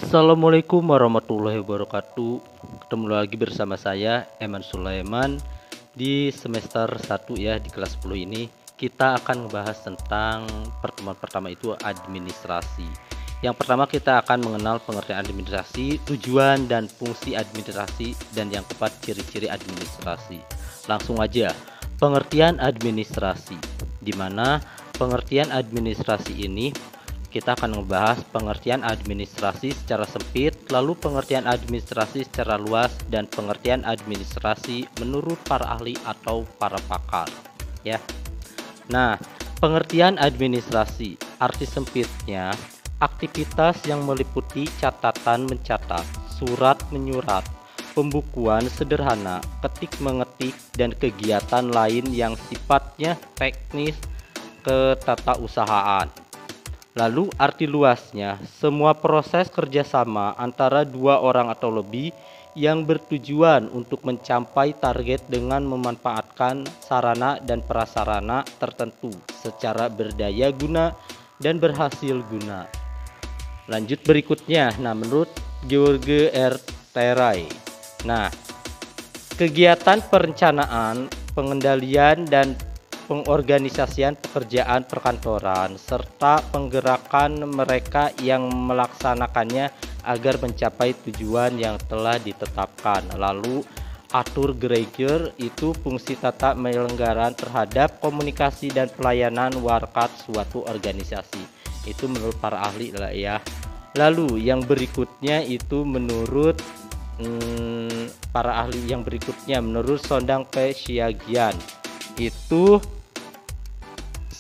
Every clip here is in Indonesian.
Assalamualaikum warahmatullahi wabarakatuh. Ketemu lagi bersama saya Eman Sulaiman di semester 1 ya, di kelas 10 ini. Kita akan membahas tentang pertemuan pertama itu administrasi. Yang pertama kita akan mengenal pengertian administrasi, tujuan dan fungsi administrasi, dan yang keempat ciri-ciri administrasi. Langsung aja, pengertian administrasi. Di mana pengertian administrasi ini kita akan membahas pengertian administrasi secara sempit, lalu pengertian administrasi secara luas, dan pengertian administrasi menurut para ahli atau para pakar. Ya. Nah, pengertian administrasi, arti sempitnya, aktivitas yang meliputi catatan mencatat, surat menyurat, pembukuan sederhana, ketik mengetik, dan kegiatan lain yang sifatnya teknis ketatausahaan. Lalu arti luasnya, semua proses kerjasama antara dua orang atau lebih yang bertujuan untuk mencapai target dengan memanfaatkan sarana dan prasarana tertentu secara berdaya guna dan berhasil guna. Lanjut berikutnya, menurut George R. Terai. Kegiatan perencanaan, pengendalian dan pengorganisasian pekerjaan perkantoran serta penggerakan mereka yang melaksanakannya agar mencapai tujuan yang telah ditetapkan. Lalu atur gereger itu fungsi tata penyelenggaraan terhadap komunikasi dan pelayanan warkat suatu organisasi. Itu menurut para ahli lah ya. Lalu yang berikutnya itu menurut para ahli yang berikutnya menurut Sondang P. Siagian itu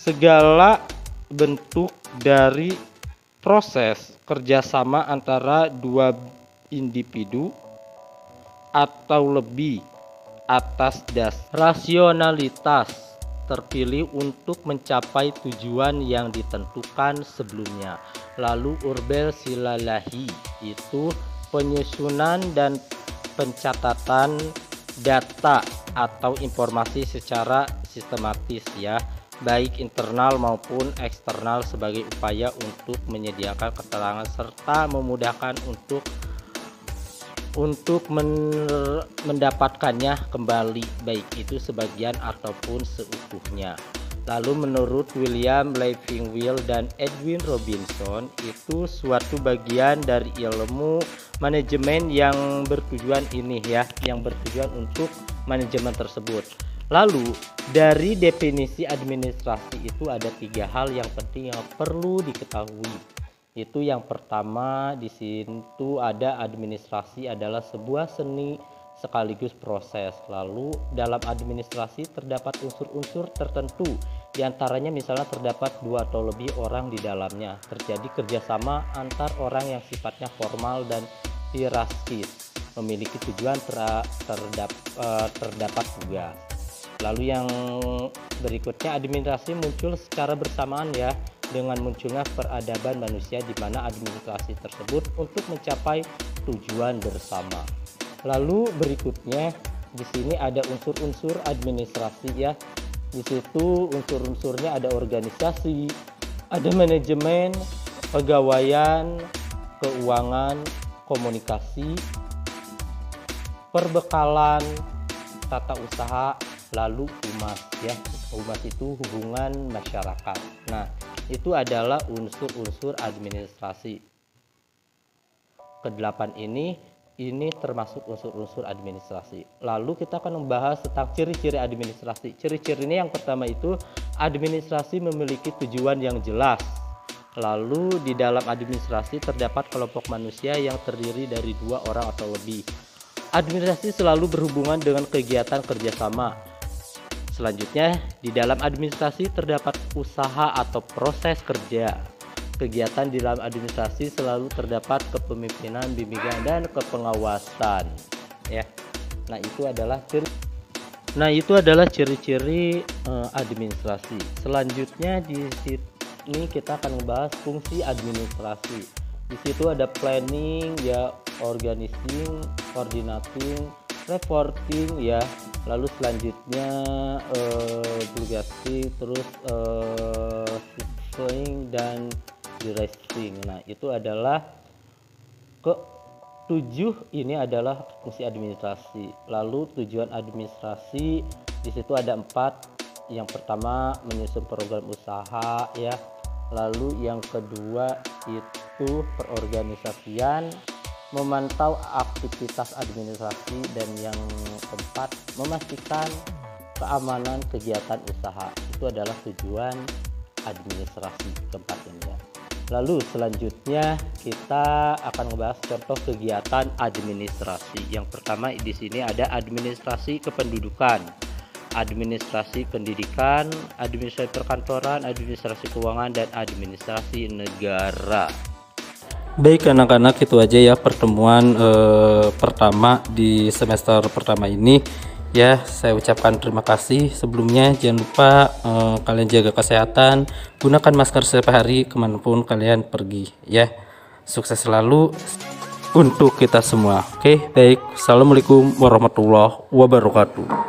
segala bentuk dari proses kerjasama antara dua individu atau lebih atas dasar rasionalitas terpilih untuk mencapai tujuan yang ditentukan sebelumnya. Lalu Urbel Silalahi itu penyusunan dan pencatatan data atau informasi secara sistematis ya, baik internal maupun eksternal sebagai upaya untuk menyediakan keterangan serta memudahkan untuk mendapatkannya kembali, baik itu sebagian ataupun seutuhnya. Lalu menurut William Levingwell dan Edwin Robinson itu suatu bagian dari ilmu manajemen yang bertujuan untuk manajemen tersebut. Lalu dari definisi administrasi itu ada 3 hal yang penting yang perlu diketahui. Itu yang pertama, di situ ada administrasi adalah sebuah seni sekaligus proses. Lalu dalam administrasi terdapat unsur-unsur tertentu, diantaranya misalnya terdapat 2 atau lebih orang di dalamnya. Terjadi kerjasama antar orang yang sifatnya formal dan hierarkis, memiliki tujuan terdapat tugas. Lalu yang berikutnya, administrasi muncul secara bersamaan ya dengan munculnya peradaban manusia, di mana administrasi tersebut untuk mencapai tujuan bersama. Lalu berikutnya di sini ada unsur-unsur administrasi ya. Di situ unsur-unsurnya ada organisasi, ada manajemen, pegawaian, keuangan, komunikasi, perbekalan, tata usaha, lalu humas ya. Humas itu hubungan masyarakat. Itu adalah unsur-unsur administrasi. Kedelapan ini termasuk unsur-unsur administrasi. Lalu kita akan membahas tentang ciri-ciri administrasi. Ciri-ciri ini yang pertama itu administrasi memiliki tujuan yang jelas. Lalu di dalam administrasi terdapat kelompok manusia yang terdiri dari 2 orang atau lebih. Administrasi selalu berhubungan dengan kegiatan kerjasama. Selanjutnya, di dalam administrasi terdapat usaha atau proses kerja. Kegiatan di dalam administrasi selalu terdapat kepemimpinan, bimbingan, dan kepengawasan. Ya, itu adalah ciri-ciri administrasi. Selanjutnya di sini kita akan membahas fungsi administrasi. Di situ ada planning ya, organizing, coordinating, reporting ya. Lalu selanjutnya publikasi, terus showing dan directing. Itu adalah Ke-7 ini adalah fungsi administrasi. Lalu tujuan administrasi di situ ada 4. Yang pertama menyusun program usaha ya. Lalu yang kedua itu perorganisasian, memantau aktivitas administrasi, dan yang keempat memastikan keamanan kegiatan usaha. Itu adalah tujuan administrasi keempat ini ya. Lalu selanjutnya kita akan membahas contoh kegiatan administrasi. Yang pertama di sini ada administrasi kependudukan, administrasi pendidikan, administrasi perkantoran, administrasi keuangan, dan administrasi negara. Baik anak-anak, itu aja ya pertemuan pertama di semester pertama ini ya. Saya ucapkan terima kasih sebelumnya. Jangan lupa kalian jaga kesehatan, gunakan masker setiap hari kemanapun kalian pergi ya. Sukses selalu untuk kita semua. Oke, baik. Assalamualaikum warahmatullahi wabarakatuh.